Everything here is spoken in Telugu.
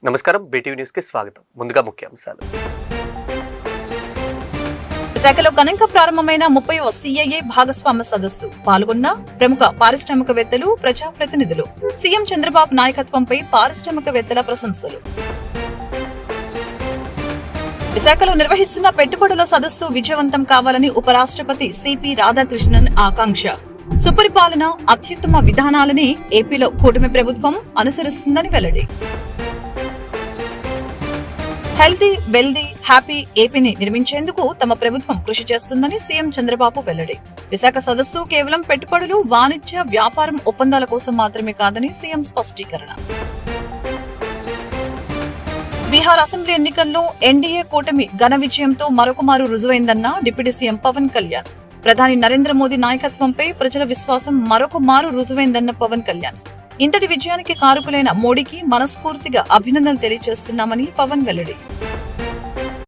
నమస్కారం, బీటీవీ న్యూస్ కి స్వాగతం. ముందుగా ముఖ్యాంశాలు. విశాఖలో ఘనంగా ప్రారంభమైన 30వ సిఐఏ భాగస్వామ్య సదస్సు పాల్గొన్న ప్రముఖ పారిశ్రామికవేత్తలు, ప్రజాప్రతినిధులు. సీఎం చంద్రబాబు నాయకత్వంపై పారిశ్రామికవేత్తల ప్రశంసలు. విశాఖలో నిర్వహిస్తున్న పెట్టుబడుల సదస్సు విజయవంతం కావాలని ఉపరాష్ట్రపతి సిపి రాధాకృష్ణన్ ఆకాంక్ష. సుపరిపాలన, అత్యుత్తమ విధానాలని ఏపీలో కూటమి ప్రభుత్వం అనుసరిస్తుందని వెల్లడి. హెల్తీ, వెల్దీ, హ్యాపీ ఏపీని నిర్మించేందుకు తమ ప్రభుత్వం కృషి చేస్తుందని సీఎం చంద్రబాబు వెల్లడి. విశాఖ సదస్సు కేవలం పెట్టుబడులు, వాణిజ్య, వ్యాపారం ఒప్పందాల కోసం మాత్రమే కాదని సీఎం స్పష్టీకరణ. బీహార్ అసెంబ్లీ ఎన్నికల్లో ఎన్డీఏ కూటమి ఘన విజయంతో మరొకమారు రుజువైందన్న డిప్యూటీ సీఎం పవన్ కళ్యాణ్. ప్రధాని నరేంద్ర మోదీ నాయకత్వంపై ప్రజల విశ్వాసం మరొకమారు రుజువైందన్న పవన్ కళ్యాణ్. ఇంతటి విజయానికి కారకులైన మోడీకి మనస్ఫూర్తిగా అభినందనలు తెలియజేస్తున్నామని పవన్ వెల్లడి.